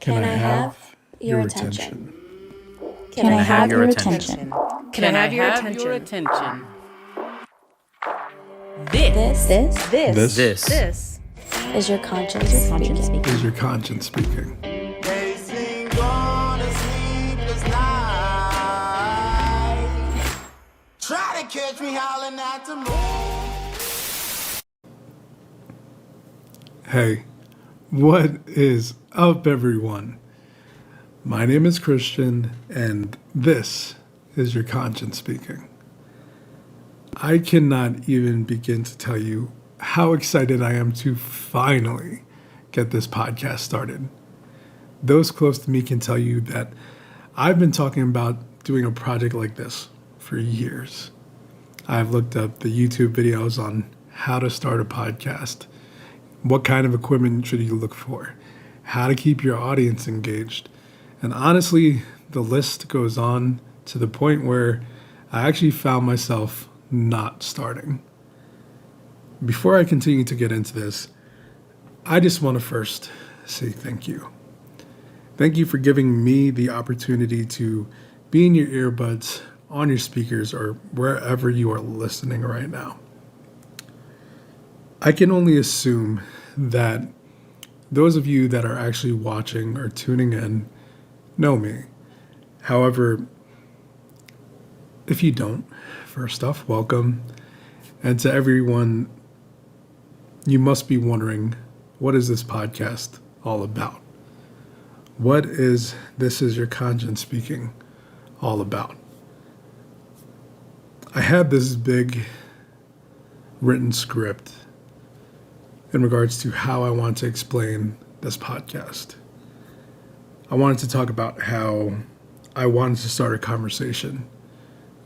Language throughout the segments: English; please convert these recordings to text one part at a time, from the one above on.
Can I have your attention? Can I have your attention? Can I have your attention? This This is your conscience speaking. is your conscience speaking. Racing on a sleepless night. Try to catch me howling at the moon. Hey, what is up, everyone? My name is Christian, and this is your conscience speaking. I cannot even begin to tell you how excited I am to finally get this podcast started. Those close to me can tell you that I've been talking about doing a project like this for years. I've looked up the YouTube videos on how to start a podcast, what kind of equipment should you look for, how to keep your audience engaged. And honestly, the list goes on to the point where I actually found myself not starting. Before I continue to get into this, I just want to first say thank you. Thank you for giving me the opportunity to be in your earbuds, on your speakers, or wherever you are listening right now. I can only assume that those of you that are actually watching or tuning in know me. However, if you don't, first off, welcome. And to everyone, you must be wondering, what is this podcast all about? What is This Is Your Conscience Speaking all about? I had this big written script in regards to how I want to explain this podcast. I wanted to talk about how I wanted to start a conversation,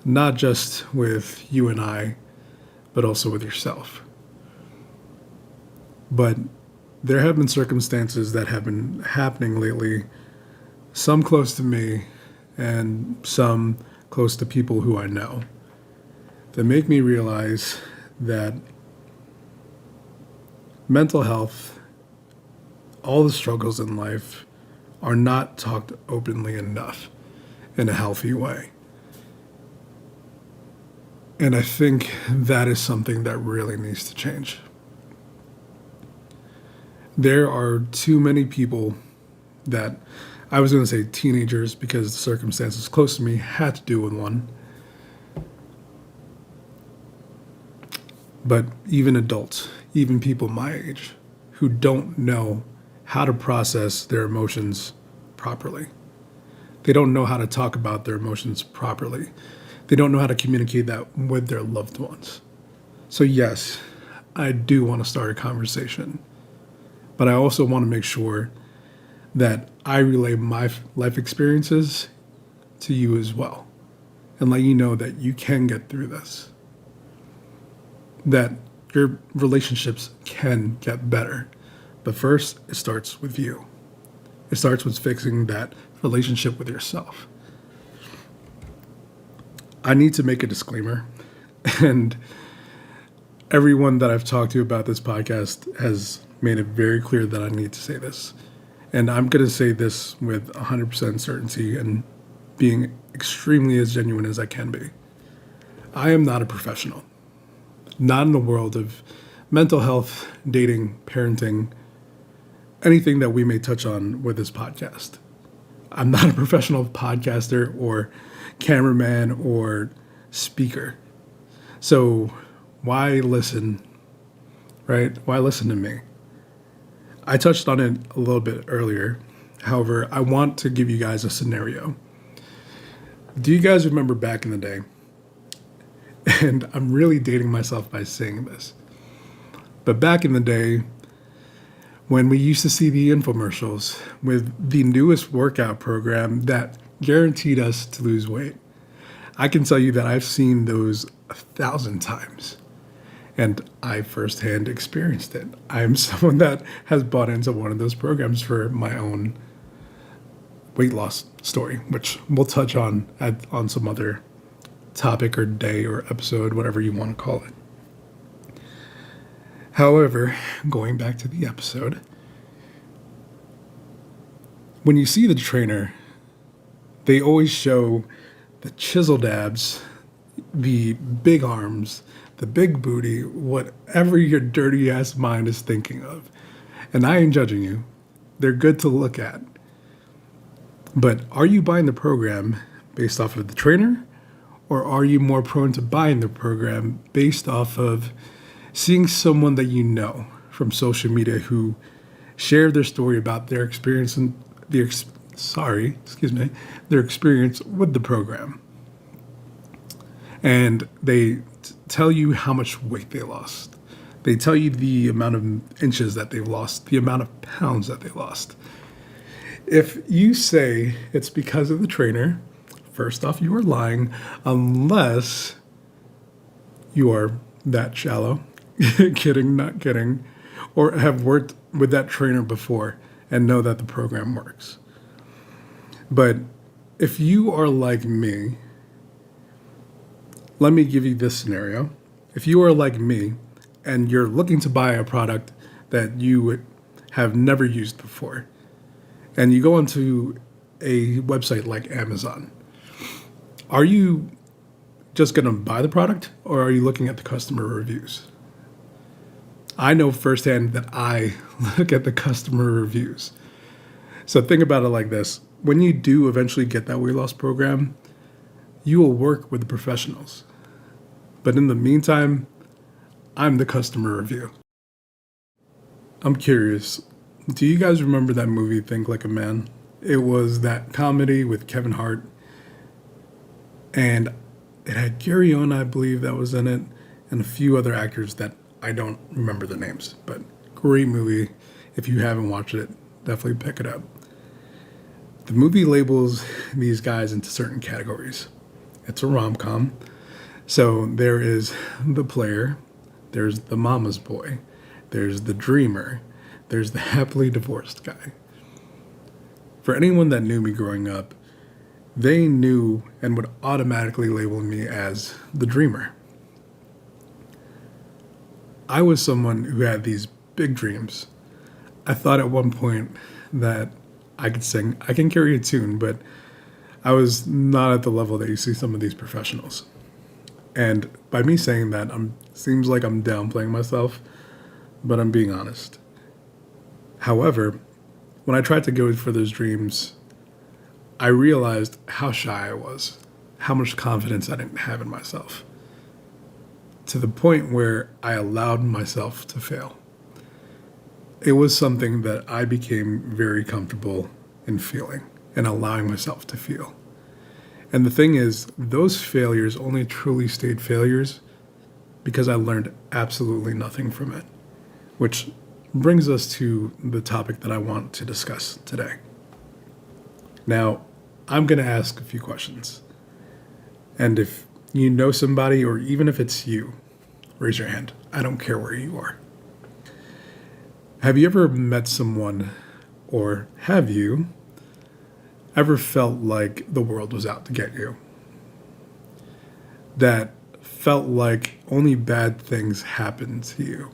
not just with you and I, but also with yourself. But there have been circumstances that have been happening lately, some close to me and some close to people who I know, that make me realize that mental health, all the struggles in life, are not talked openly enough in a healthy way. And I think that is something that really needs to change. There are too many people that, I was going to say teenagers because the circumstances close to me had to do with one, but even adults, even people my age, who don't know how to process their emotions properly. They don't know how to talk about their emotions properly. They don't know how to communicate that with their loved ones. So yes, I do want to start a conversation, but I also want to make sure that I relay my life experiences to you as well, and let you know that you can get through this, that your relationships can get better. But first, it starts with you. It starts with fixing that relationship with yourself. I need to make a disclaimer, and everyone that I've talked to about this podcast has made it very clear that I need to say this. And I'm going to say this with 100% certainty and being extremely as genuine as I can be. I am not a professional, not in the world of mental health, dating, parenting, anything that we may touch on with this podcast. I'm not a professional podcaster or cameraman or speaker. So why listen, right? Why listen to me? I touched on it a little bit earlier. However, I want to give you guys a scenario. Do you guys remember back in the day? And I'm really dating myself by saying this. But back in the day, when we used to see the infomercials with the newest workout program that guaranteed us to lose weight, I can tell you that I've seen those 1,000 times, and I firsthand experienced it. I'm someone that has bought into one of those programs for my own weight loss story, which we'll touch on some other topic or day or episode, whatever you want to call it. However, going back to the episode, when you see the trainer, they always show the chiseled abs, the big arms, the big booty, whatever your dirty ass mind is thinking of. And I ain't judging you. They're good to look at. But are you buying the program based off of the trainer? Or are you more prone to buying the program based off of seeing someone that you know from social media who shared their story about their experience and their experience with the program? And they tell you how much weight they lost. They tell you the amount of inches that they've lost, the amount of pounds that they lost. If you say it's because of the trainer, first off, you are lying, unless you are that shallow, kidding, not kidding, or have worked with that trainer before and know that the program works. But if you are like me, let me give you this scenario. If you are like me and you're looking to buy a product that you have never used before, and you go onto a website like Amazon, are you just going to buy the product, or are you looking at the customer reviews? I know firsthand that I look at the customer reviews. So think about it like this. When you do eventually get that weight loss program, you will work with the professionals. But in the meantime, I'm the customer review. I'm curious, do you guys remember that movie, Think Like a Man? It was that comedy with Kevin Hart. And it had Gary Owen, I believe, that was in it, and a few other actors that I don't remember the names. But great movie. If you haven't watched it, definitely pick it up. The movie labels these guys into certain categories. It's a rom-com. So there is the player, there's the mama's boy, there's the dreamer, there's the happily divorced guy. For anyone that knew me growing up, they knew and would automatically label me as the dreamer. I was someone who had these big dreams. I thought at one point that I could sing. I can carry a tune, but I was not at the level that you see some of these professionals. And by me saying that, seems like I'm downplaying myself, but I'm being honest. However, when I tried to go for those dreams, I realized how shy I was, how much confidence I didn't have in myself, to the point where I allowed myself to fail. It was something that I became very comfortable in feeling and allowing myself to feel. And the thing is, those failures only truly stayed failures because I learned absolutely nothing from it, which brings us to the topic that I want to discuss today. Now, I'm going to ask a few questions. And if you know somebody, or even if it's you, raise your hand. I don't care where you are. Have you ever met someone, or have you ever felt like the world was out to get you? That felt like only bad things happened to you?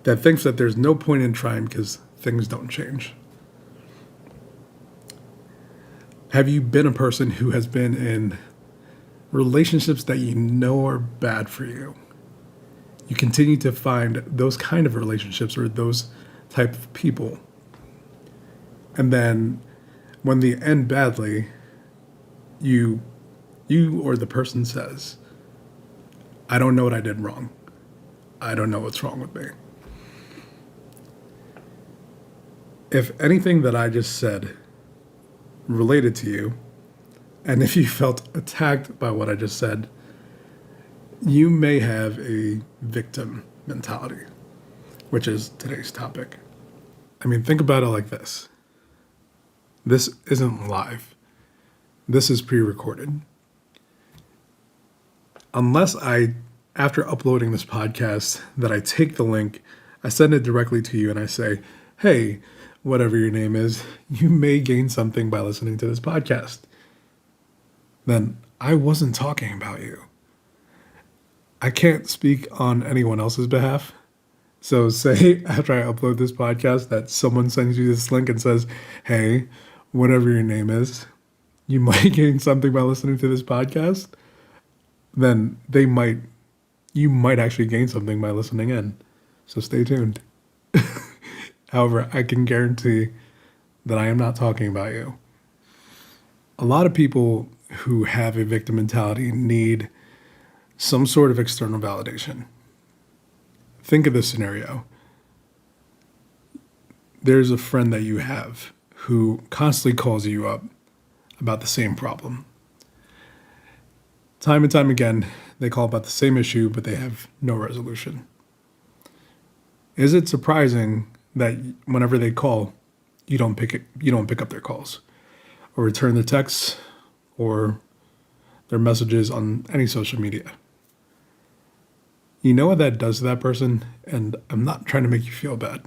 That thinks that there's no point in trying because things don't change? Have you been a person who has been in relationships that you know are bad for you? You continue to find those kind of relationships or those type of people. And then when they end badly, you or the person says, I don't know what I did wrong. I don't know what's wrong with me. If anything that I just said related to you, and if you felt attacked by what I just said, you may have a victim mentality, which is today's topic. I mean, think about it like this. This isn't live. This is pre-recorded. Unless after uploading this podcast, that I take the link, I send it directly to you and I say, hey, whatever your name is, you may gain something by listening to this podcast. Then I wasn't talking about you. I can't speak on anyone else's behalf, So say after I upload this podcast that someone sends you this link and says, hey, whatever your name is, you might gain something by listening to this podcast, then you might actually gain something by listening in. So stay tuned. However, I can guarantee that I am not talking about you. A lot of people who have a victim mentality need some sort of external validation. Think of this scenario. There's a friend that you have who constantly calls you up about the same problem. Time and time again, they call about the same issue, but they have no resolution. Is it surprising that whenever they call, you don't pick up their calls or return their texts or their messages on any social media? You know what that does to that person, and I'm not trying to make you feel bad,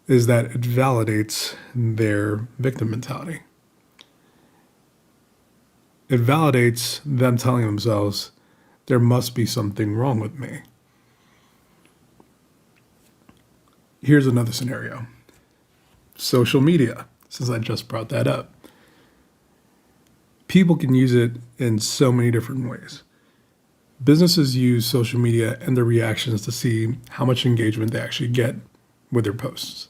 is that it validates their victim mentality. It validates them telling themselves, there must be something wrong with me. Here's another scenario. Social media, since I just brought that up. People can use it in so many different ways. Businesses use social media and their reactions to see how much engagement they actually get with their posts.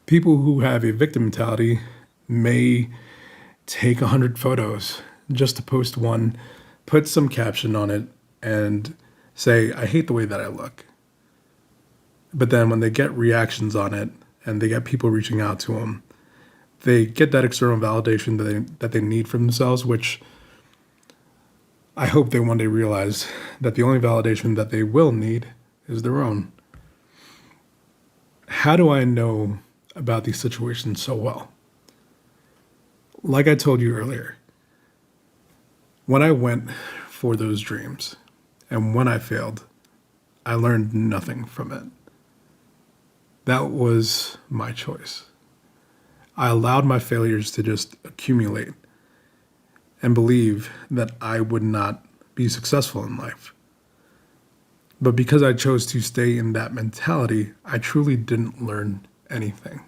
People who have a victim mentality may take 100 photos just to post one, put some caption on it, and say, I hate the way that I look. But then when they get reactions on it and they get people reaching out to them, they get that external validation that they need from themselves, which I hope they one day realize that the only validation that they will need is their own. How do I know about these situations so well? Like I told you earlier, when I went for those dreams and when I failed, I learned nothing from it. That was my choice. I allowed my failures to just accumulate and believe that I would not be successful in life. But because I chose to stay in that mentality, I truly didn't learn anything.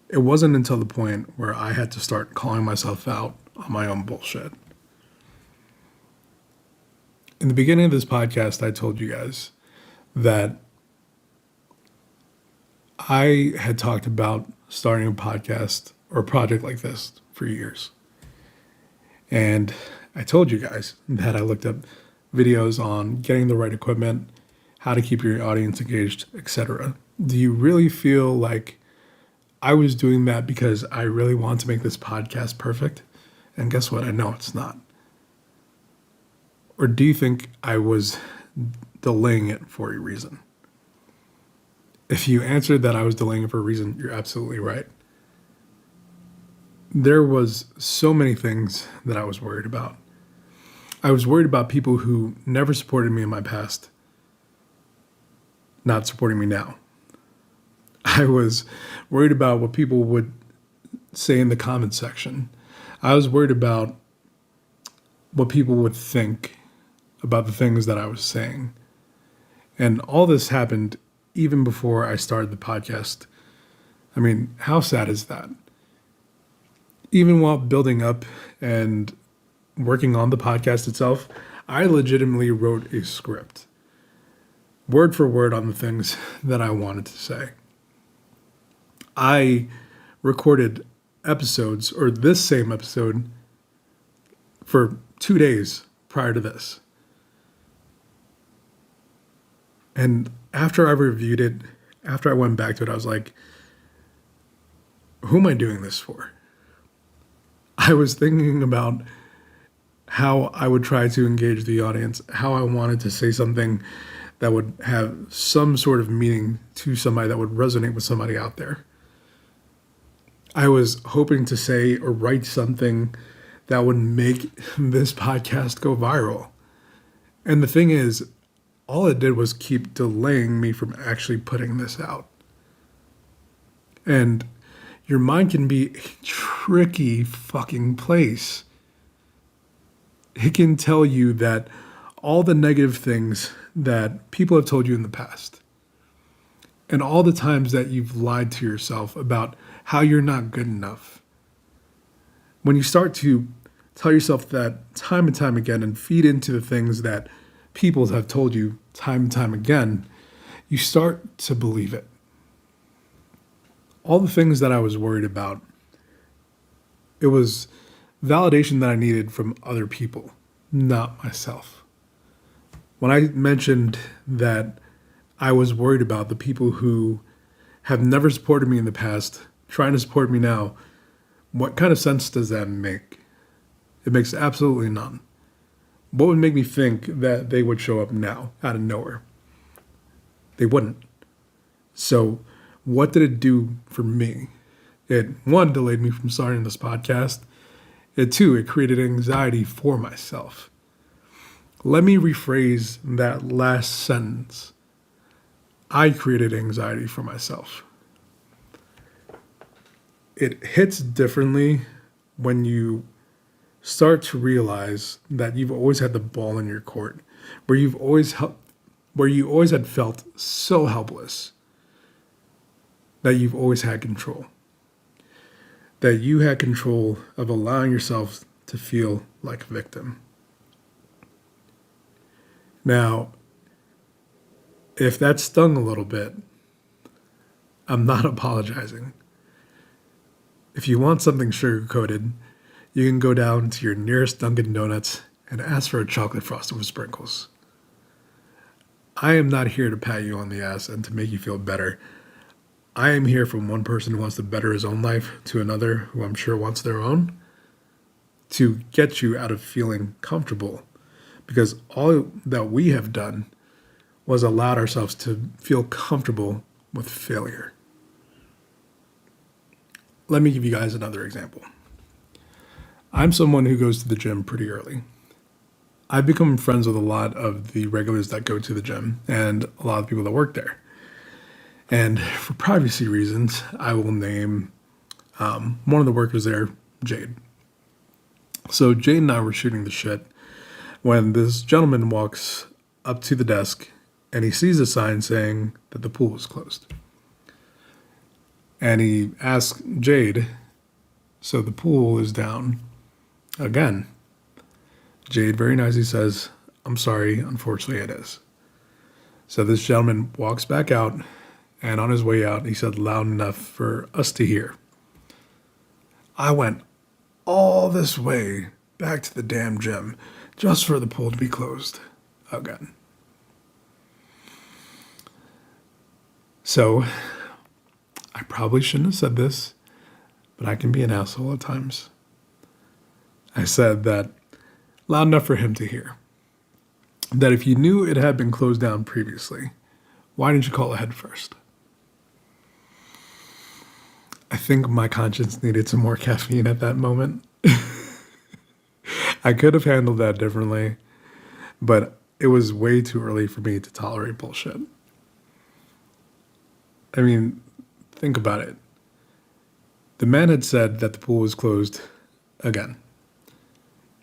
It wasn't until the point where I had to start calling myself out on my own bullshit. In the beginning of this podcast, I told you guys that I had talked about starting a podcast or a project like this for years. And I told you guys that I looked up videos on getting the right equipment, how to keep your audience engaged, etc. Do you really feel like I was doing that because I really want to make this podcast perfect? And guess what? I know it's not. Or do you think I was delaying it for a reason? If you answered that I was delaying it for a reason, you're absolutely right. There was so many things that I was worried about. I was worried about people who never supported me in my past not supporting me now. I was worried about what people would say in the comments section. I was worried about what people would think about the things that I was saying. And all this happened even before I started the podcast. I mean, how sad is that? Even while building up and working on the podcast itself, I legitimately wrote a script, word for word, on the things that I wanted to say. I recorded episodes, or this same episode, for 2 days prior to this. And after I reviewed it, after I went back to it, I was like, who am I doing this for? I was thinking about how I would try to engage the audience, how I wanted to say something that would have some sort of meaning to somebody, that would resonate with somebody out there. I was hoping to say or write something that would make this podcast go viral. And the thing is, all it did was keep delaying me from actually putting this out. And your mind can be a tricky fucking place. It can tell you that all the negative things that people have told you in the past, and all the times that you've lied to yourself about how you're not good enough, when you start to tell yourself that time and time again and feed into the things that people have told you time and time again, you start to believe it. All the things that I was worried about, it was validation that I needed from other people, not myself. When I mentioned that I was worried about the people who have never supported me in the past, trying to support me now, what kind of sense does that make? It makes absolutely none. What would make me think that they would show up now out of nowhere? They wouldn't. So what did it do for me? It, one, delayed me from starting this podcast. And two, it created anxiety for myself. Let me rephrase that last sentence. I created anxiety for myself. It hits differently when you start to realize that you've always had the ball in your court, where you always had felt so helpless that you've always had control. That you had control of allowing yourself to feel like a victim. Now, if that stung a little bit, I'm not apologizing. If you want something sugar-coated, you can go down to your nearest Dunkin' Donuts and ask for a chocolate frosted with sprinkles. I am not here to pat you on the ass and to make you feel better. I am here from one person who wants to better his own life to another who I'm sure wants their own, to get you out of feeling comfortable. Because all that we have done was allowed ourselves to feel comfortable with failure. Let me give you guys another example. I'm someone who goes to the gym pretty early. I've become friends with a lot of the regulars that go to the gym and a lot of people that work there. And for privacy reasons, I will name one of the workers there, Jade. So Jade and I were shooting the shit when this gentleman walks up to the desk and he sees a sign saying that the pool was closed. And he asks Jade, so the pool is down again. Jade very nicely says, I'm sorry, unfortunately it is. So this gentleman walks back out, and on his way out, he said loud enough for us to hear. I went all this way back to the damn gym just for the pool to be closed again. So, I probably shouldn't have said this, but I can be an asshole at times. I said that loud enough for him to hear. That if you knew it had been closed down previously, why didn't you call ahead first? I think my conscience needed some more caffeine at that moment. I could have handled that differently, but it was way too early for me to tolerate bullshit. I mean, think about it. The man had said that the pool was closed again.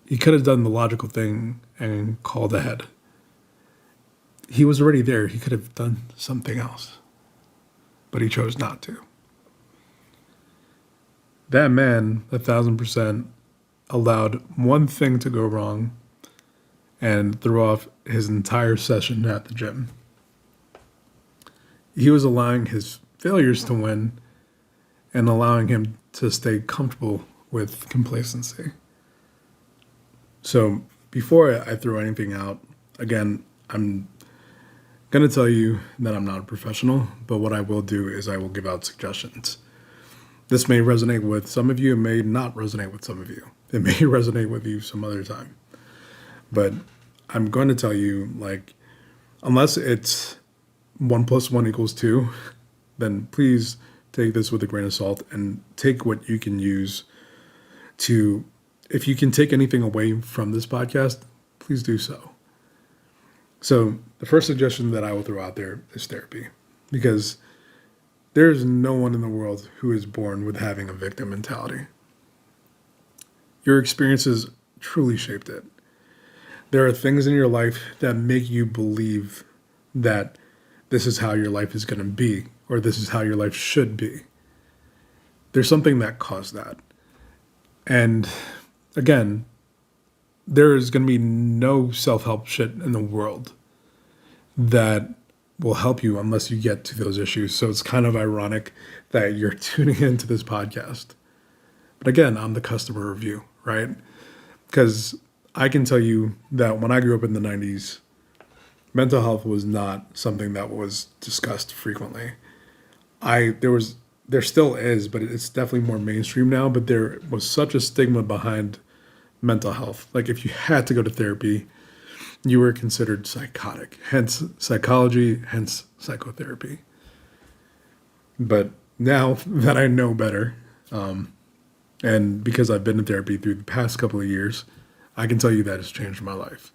He could have done the logical thing and called ahead. He was already there. He could have done something else, but he chose not to. That man, 1,000%, allowed one thing to go wrong and threw off his entire session at the gym. He was allowing his failures to win and allowing him to stay comfortable with complacency. So before I throw anything out, again, I'm going to tell you that I'm not a professional, but what I will do is I will give out suggestions. This may resonate with some of you, it may not resonate with some of you. It may resonate with you some other time. But I'm going to tell you, like, unless it's 1 + 1 = 2, then please take this with a grain of salt and take what you can use to, if you can take anything away from this podcast, please do so. So the first suggestion that I will throw out there is therapy, because there's no one in the world who is born with having a victim mentality. Your experiences truly shaped it. There are things in your life that make you believe that this is how your life is going to be, or this is how your life should be. There's something that caused that. And again, there is going to be no self-help shit in the world that will help you unless you get to those issues. So it's kind of ironic that you're tuning into this podcast. But again, I'm the customer review, right? Because I can tell you that when I grew up in the 90s, mental health was not something that was discussed frequently. There still is, but it's definitely more mainstream now, but there was such a stigma behind mental health. Like if you had to go to therapy, you were considered psychotic, hence psychology, hence psychotherapy. But now that I know better, and because I've been in therapy through the past couple of years, I can tell you that it's changed my life.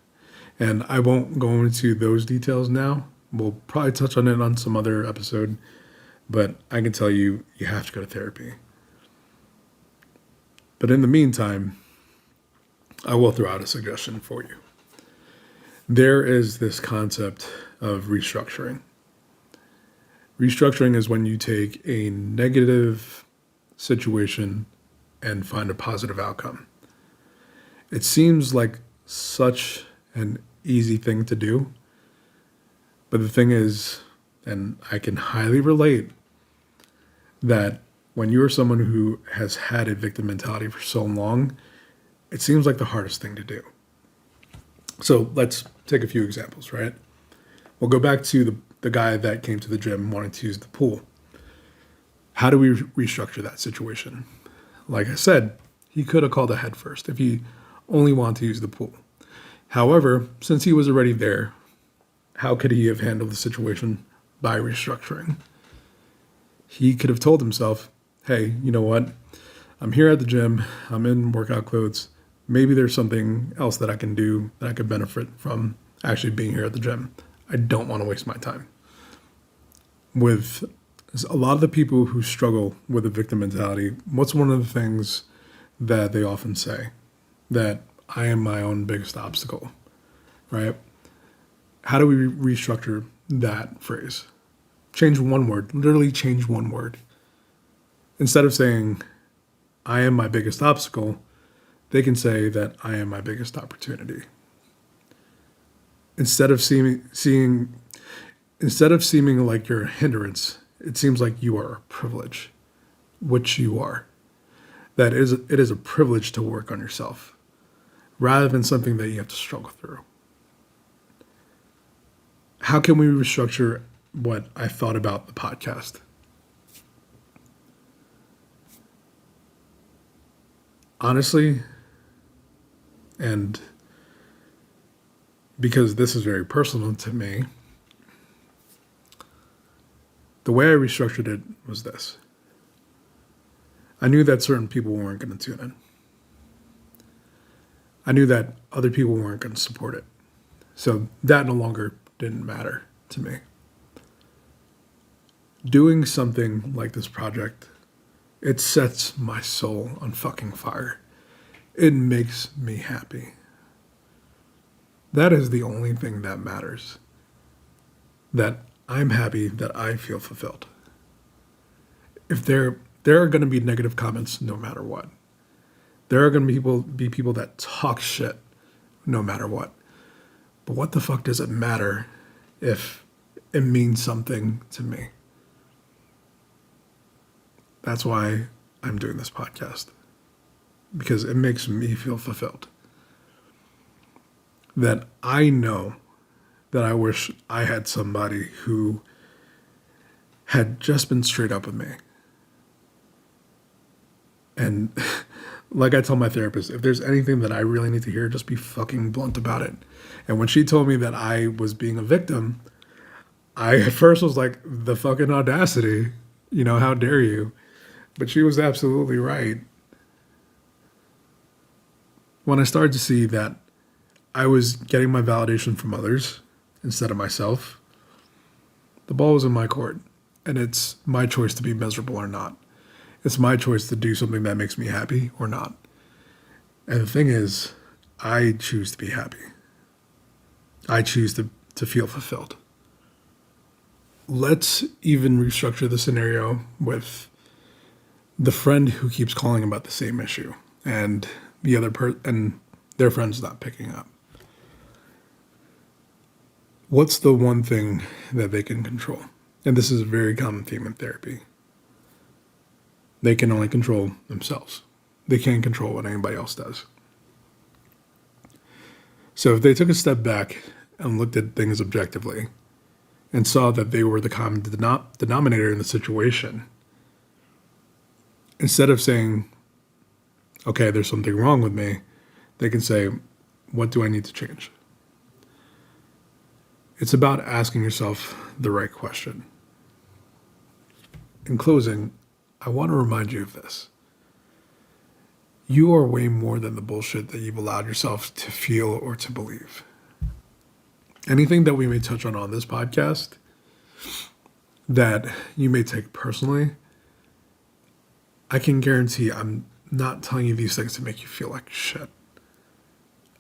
And I won't go into those details now. We'll probably touch on it on some other episode, but I can tell you, you have to go to therapy. But in the meantime, I will throw out a suggestion for you. There is this concept of restructuring. Restructuring is when you take a negative situation and find a positive outcome. It seems like such an easy thing to do, but the thing is, and I can highly relate, that when you are someone who has had a victim mentality for so long, it seems like the hardest thing to do. So let's take a few examples, right? We'll go back to the guy that came to the gym wanting to use the pool. How do we restructure that situation? Like I said, he could have called ahead first if he only wanted to use the pool. However, since he was already there, how could he have handled the situation by restructuring? He could have told himself, hey, you know what? I'm here at the gym. I'm in workout clothes. Maybe there's something else that I can do that I could benefit from actually being here at the gym. I don't want to waste my time. With a lot of the people who struggle with a victim mentality, what's one of the things that they often say? That I am my own biggest obstacle, right? How do we restructure that phrase? Change one word, literally change one word. Instead of saying, I am my biggest obstacle, they can say that I am my biggest opportunity. Instead of seeming like you're a hindrance, it seems like you are a privilege, which you are. It is a privilege to work on yourself, rather than something that you have to struggle through. How can we restructure what I thought about the podcast? Honestly, and because this is very personal to me, the way I restructured it was this. I knew that certain people weren't going to tune in. I knew that other people weren't going to support it. So that no longer didn't matter to me. Doing something like this project, it sets my soul on fucking fire. It makes me happy. That is the only thing that matters. That I'm happy that I feel fulfilled. If there are going to be negative comments no matter what. There are going to be people that talk shit no matter what. But what the fuck does it matter if it means something to me? That's why I'm doing this podcast. Because it makes me feel fulfilled. That I know that I wish I had somebody who had just been straight up with me. And like I tell my therapist, if there's anything that I really need to hear, just be fucking blunt about it. And when she told me that I was being a victim, I at first was like, the fucking audacity, how dare you? But she was absolutely right. When I started to see that I was getting my validation from others instead of myself, the ball was in my court. And it's my choice to be miserable or not. It's my choice to do something that makes me happy or not. And the thing is, I choose to be happy. I choose to feel fulfilled. Let's even restructure the scenario with the friend who keeps calling about the same issue and and their friend's not picking up. What's the one thing that they can control? And this is a very common theme in therapy. They can only control themselves. They can't control what anybody else does. So if they took a step back and looked at things objectively and saw that they were the common denominator in the situation, instead of saying, okay, there's something wrong with me, they can say, what do I need to change? It's about asking yourself the right question. In closing, I want to remind you of this. You are way more than the bullshit that you've allowed yourself to feel or to believe. Anything that we may touch on this podcast that you may take personally, I can guarantee I'm not telling you these things to make you feel like shit.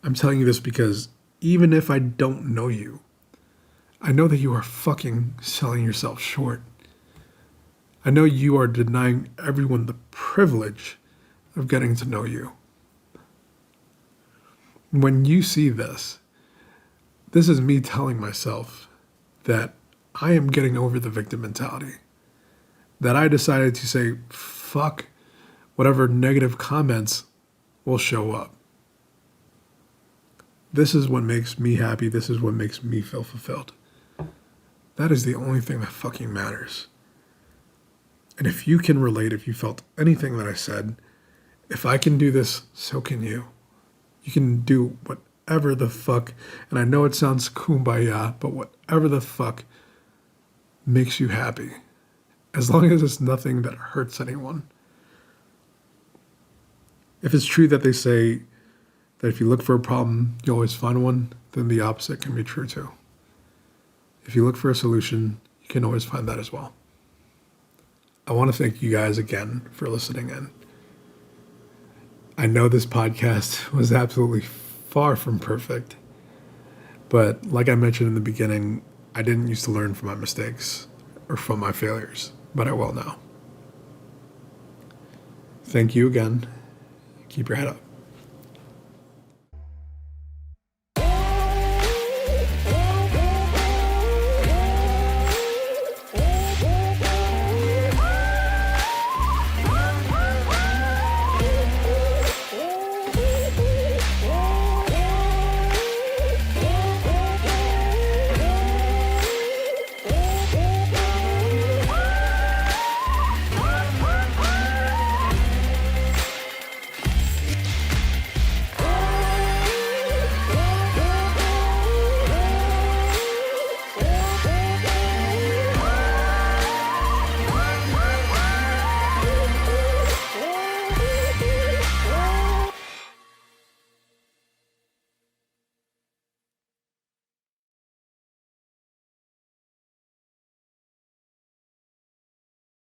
I'm telling you this because even if I don't know you, I know that you are fucking selling yourself short. I know you are denying everyone the privilege of getting to know you. When you see this, this is me telling myself that I am getting over the victim mentality. That I decided to say, fuck whatever negative comments will show up. This is what makes me happy. This is what makes me feel fulfilled. That is the only thing that fucking matters. And if you can relate, if you felt anything that I said, if I can do this, so can you. You can do whatever the fuck, and I know it sounds kumbaya, but whatever the fuck makes you happy. As long as it's nothing that hurts anyone. If it's true that they say that if you look for a problem, you always find one, then the opposite can be true too. If you look for a solution, you can always find that as well. I want to thank you guys again for listening in. I know this podcast was absolutely far from perfect, but like I mentioned in the beginning, I didn't used to learn from my mistakes or from my failures, but I will now. Thank you again. Keep your head up.